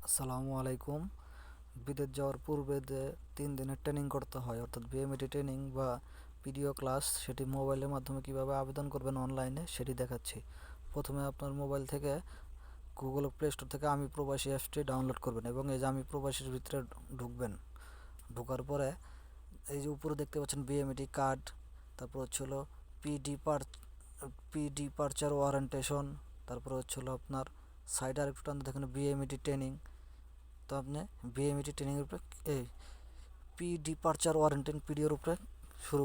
আসসালামু আলাইকুম। বিদেশ যাওয়ার পূর্বে যে 3 দিনের ট্রেনিং করতে হয় অর্থাৎ বিএমইটি ট্রেনিং বা ভিডিও ক্লাস, সেটি মোবাইলের মাধ্যমে কিভাবে আবেদন করবেন অনলাইনে সেটি দেখাচ্ছি। প্রথমে আপনার মোবাইল থেকে গুগল প্লে স্টোর থেকে আমি প্রবাসী অ্যাপসটি ডাউনলোড করবেন এবং এই যে আমি প্রবাসীর ভিতরে ঢুকবেন। ঢোকার পরে এই যে উপরে দেখতে পাচ্ছেন বিএমইটি কার্ড, তারপর হলো পি ডিপার পি ডিপারচার ওয়ারেন্টেশন, তারপর আপনার সাইড আর একটু টানতে দেখেন বিএমইটি ট্রেনিং। তো আপনি বিএমইটি ট্রেনিংয়ের উপরে এই পি ডিপারচার ওয়ারেন্টেন পিডিওর উপরে শুরু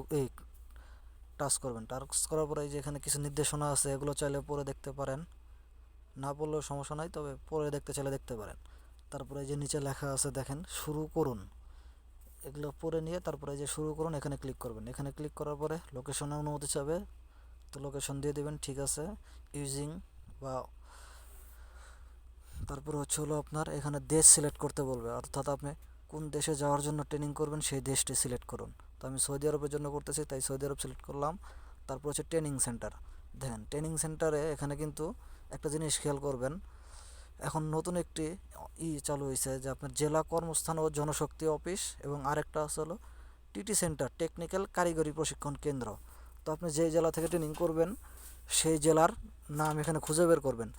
টাচ করবেন। টাচ করার পরে এই যে এখানে কিছু নির্দেশনা আছে, এগুলো চাইলে পরে দেখতে পারেন, না পড়লেও সমস্যা নাই, তবে পরে দেখতে চাইলে দেখতে পারেন। তারপরে এই যে নিচে লেখা আছে দেখেন শুরু করুন, এগুলো পরে নিয়ে তারপরে এই যে শুরু করুন এখানে ক্লিক করবেন। এখানে ক্লিক করার পরে লোকেশনের অনুমতি চাবে, তো লোকেশন দিয়ে দেবেন, ঠিক আছে, ইউজিং বা তারপরে আপনার এখানে দেশ সিলেক্ট করতে বলবে, অর্থাৎ আপনি কোন দেশে যাওয়ার জন্য ট্রেনিং করবেন সেই দেশটি সিলেক্ট করুন। তো আমি সৌদি আরবের জন্য করতেছি, তাই সৌদি আরব সিলেক্ট করলাম। তারপর ট্রেনিং সেন্টার। দেখেন ট্রেনিং সেন্টারে এখানে কিন্তু একটা জিনিস খেয়াল করবেন, এখন নতুন একটি চালু হয়েছে যে আপনার জেলা কর্মস্থান ও জনশক্তি অফিস, এবং আরেকটা হলো টিটি সেন্টার, টেকনিক্যাল কারিগরি প্রশিক্ষণ কেন্দ্র। তো আপনি যেই জেলা থেকে ট্রেনিং করবেন সেই জেলার নাম এখানে খুঁজে বের করবেন।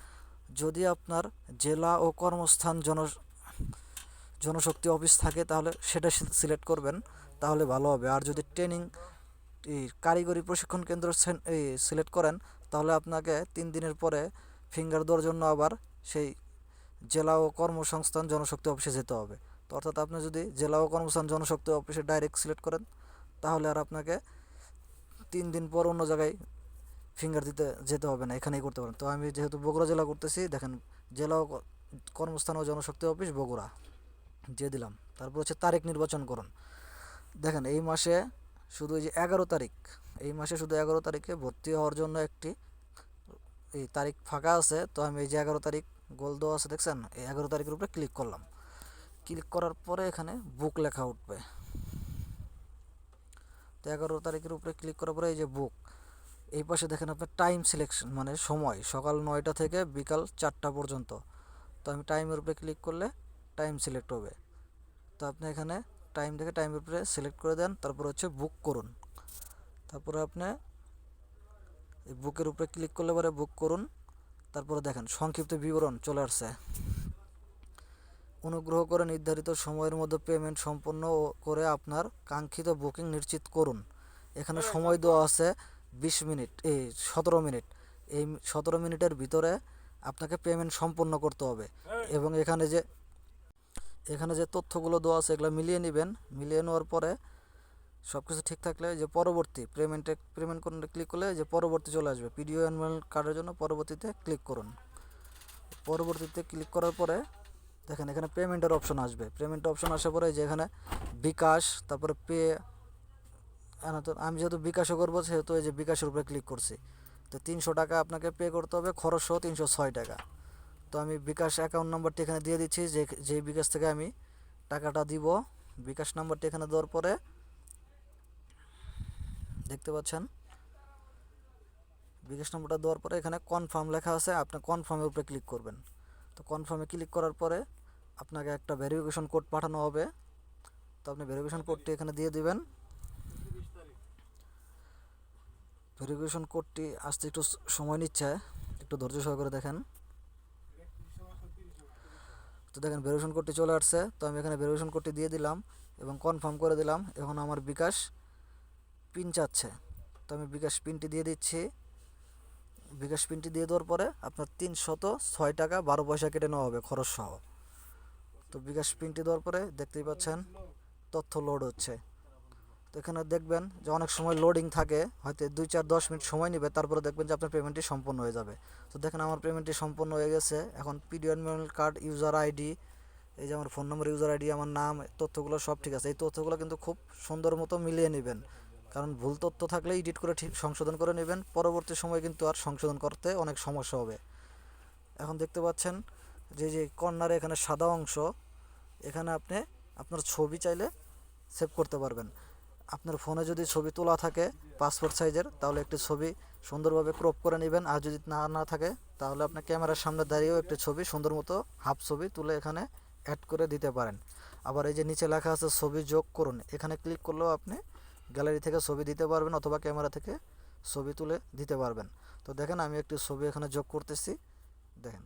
যদি আপনার জেলা ও কর্মস্থান জনশক্তি অফিস থাকে তাহলে সেটা সিলেক্ট করবেন, তাহলে ভালো হবে। আর যদি ট্রেনিং কারিগরি প্রশিক্ষণ কেন্দ্র সিলেক্ট করেন তাহলে আপনাকে 3 দিনের পরে ফিঙ্গার দেওয়ার জন্য আবার সেই জেলা ও কর্মসংস্থান জনশক্তি অফিসে যেতে হবে। তো অর্থাৎ আপনি যদি জেলা ও কর্মসংস্থান জনশক্তি অফিসে ডাইরেক্ট সিলেক্ট করেন তাহলে আর আপনাকে 3 দিন পর অন্য জায়গায় ফিঙ্গার দিতে যেতে হবে না, এখানেই করতে পারেন। তো আমি যেহেতু বগুড়া জেলা করতেছি, দেখেন জেলা ও কর্মস্থান ও জনশক্তি অফিস বগুড়া দিয়ে দিলাম। তারপর তারিখ নির্বাচন করুন। দেখেন এই মাসে শুধু এই যে 11 তারিখ, এই মাসে শুধু 11 তারিখে ভর্তি হওয়ার জন্য একটি এই তারিখ ফাঁকা আছে। তো আমি এই যে 11 তারিখ গোল দেওয়া আছে দেখছেন, এই 11 তারিখের উপরে ক্লিক করলাম। ক্লিক করার পরে এখানে বুক লেখা উঠবে। তো 11 তারিখের উপরে ক্লিক করার পরে এই যে বুক, এই পাশে দেখেন আপনার টাইম সিলেকশন, মানে সময় সকাল 9টা থেকে বিকাল 4টা পর্যন্ত। তো আমি টাইমের উপরে ক্লিক করলে টাইম সিলেক্ট হবে। তো আপনি এখানে টাইম দেখে টাইমের উপরে সিলেক্ট করে দেন, তারপর বুক করুন। তারপরে আপনি এই বুকের উপরে ক্লিক করলে পরে বুক করুন। তারপরে দেখেন সংক্ষিপ্ত বিবরণ চলে আসছে। অনুগ্রহ করে নির্ধারিত সময়ের মধ্যে পেমেন্ট সম্পন্ন করে আপনার কাঙ্ক্ষিত বুকিং নিশ্চিত করুন। এখানে সময় দেওয়া আছে 20 মিনিট, 17 মিনিট। এই 17 মিনিটের ভিতরে আপনাকে পেমেন্ট সম্পন্ন করতে হবে। এবং এখানে যে তথ্যগুলো দেওয়া আছে এগুলো মিলিয়ে নেবেন। মিলিয়ে নেওয়ার পরে সব কিছু ঠিক থাকলে যে পরবর্তী পেমেন্ট করতে ক্লিক করলে যে পরবর্তী চলে আসবে, পিডিও অ্যানুয়াল কার্ডের জন্য পরবর্তীতে ক্লিক করুন। পরবর্তীতে ক্লিক করার পরে দেখেন এখানে পেমেন্টের অপশন আসবে। পেমেন্ট অপশন আসার পরে যে এখানে বিকাশ, তারপরে পে, আমি যেহেতু বিকাশও করবো সেহেতু এই যে বিকাশের উপরে ক্লিক করছি। তো 300 টাকা আপনাকে পে করতে হবে, খরচ সহ 306 টাকা। তো আমি বিকাশ অ্যাকাউন্ট নাম্বারটি এখানে দিয়ে দিচ্ছি, যে বিকাশ থেকে আমি টাকাটা দিব। বিকাশ নাম্বারটি এখানে দেওয়ার পরে দেখতে পাচ্ছেন বিকাশ নম্বরটা দেওয়ার পরে এখানে কনফার্ম লেখা আছে, আপনি কনফার্মের উপরে ক্লিক করবেন। তো কনফার্মে ক্লিক করার পরে আপনাকে একটা ভেরিফিকেশন কোড পাঠানো হবে। তো আপনি ভেরিফিকেশন কোডটি এখানে দিয়ে দিবেন। ভেরিফিকেশন কোডটি আসতে একটু সময় নিচ্ছে, একটু ধৈর্য সহকারে দেখেন। তো দেখেন ভেরিফিকেশন কোডটি চলে আসছে। তো আমি এখানে ভেরিফিকেশন কোডটি দিয়ে দিলাম এবং কনফার্ম করে দিলাম। এখন আমার বিকাশ পিন চাচ্ছে, তো আমি বিকাশ পিনটি দিয়ে দিচ্ছি। বিকাশ পিনটি দিয়ে দেওয়ার পরে আপনার 306 টাকা 12 পয়সা কেটে নেওয়া হবে খরচ সহ। তো বিকাশ পিনটি দেওয়ার পরে দেখতেই পাচ্ছেন তথ্য লোড হচ্ছে। তো এখানে দেখবেন যে অনেক সময় লোডিং থাকে, হয়তো 2-4-10 মিনিট সময় নেবে, তারপরে দেখবেন যে আপনার পেমেন্টটি সম্পন্ন হয়ে যাবে। তো দেখেন আমার পেমেন্টটি সম্পন্ন হয়ে গেছে। এখন পিডিএন কার্ড ইউজার আইডি, এই যে আমার ফোন নম্বর, ইউজার আইডি, আমার নাম, তথ্যগুলো সব ঠিক আছে। এই তথ্যগুলো কিন্তু খুব সুন্দর মতো মিলিয়ে নেবেন, কারণ ভুল তথ্য থাকলে এডিট করে ঠিক সংশোধন করে নেবেন। পরবর্তী সময় কিন্তু আর সংশোধন করতে অনেক সমস্যা হবে। এখন দেখতে পাচ্ছেন যে কর্নারে এখানে সাদা অংশ, এখানে আপনি আপনার ছবি চাইলে সেভ করতে পারবেন। আপনার ফোনে যদি ছবি তোলা থাকে পাসপোর্ট সাইজের, তাহলে একটি ছবি সুন্দরভাবে ক্রপ করে নেবেন। আর যদি না থাকে তাহলে আপনার ক্যামেরার সামনে দাঁড়িয়েও একটি ছবি সুন্দর মতো হাফ ছবি তুলে এখানে অ্যাড করে দিতে পারেন। আবার এই যে নিচে লেখা আছে ছবি যোগ করুন, এখানে ক্লিক করলেও আপনি গ্যালারি থেকে ছবি দিতে পারবেন অথবা ক্যামেরা থেকে ছবি তুলে দিতে পারবেন। তো দেখেন আমি একটি ছবি এখানে যোগ করতেছি, দেখেন।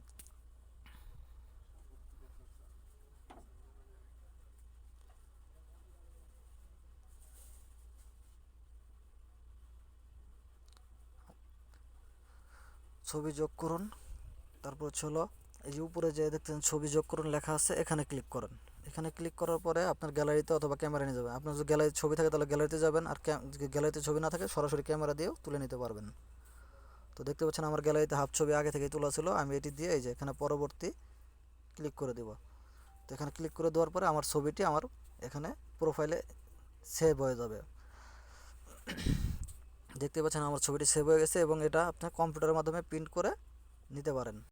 ছবি যোগ করুন, তারপর হলো এই যে উপরে যে দেখতেছেন ছবি যোগ করুন লেখা আছে, এখানে ক্লিক করেন। এখানে ক্লিক করার পরে আপনার গ্যালারিতে অথবা ক্যামেরা নিয়ে যাবেন। আপনার যদি গ্যালারিতে ছবি থাকে তাহলে গ্যালারিতে যাবেন, আর যদি গ্যালারিতে ছবি না থাকে সরাসরি ক্যামেরা দিয়েও তুলে নিতে পারবেন। তো দেখতে পাচ্ছেন আমার গ্যালারিতে হাফ ছবি আগে থেকেই তোলা ছিল, আমি এটি দিয়ে এই যে এখানে পরবর্তী ক্লিক করে দেব। তো এখানে ক্লিক করে দেওয়ার পরে আমার ছবিটি আমার এখানে প্রোফাইলে সেভ হয়ে যাবে। দেখতে পাচ্ছেন আমার ছবিটি সেভ হয়ে গেছে এবং এটা আপনার কম্পিউটারের মাধ্যমে প্রিন্ট করে নিতে পারেন।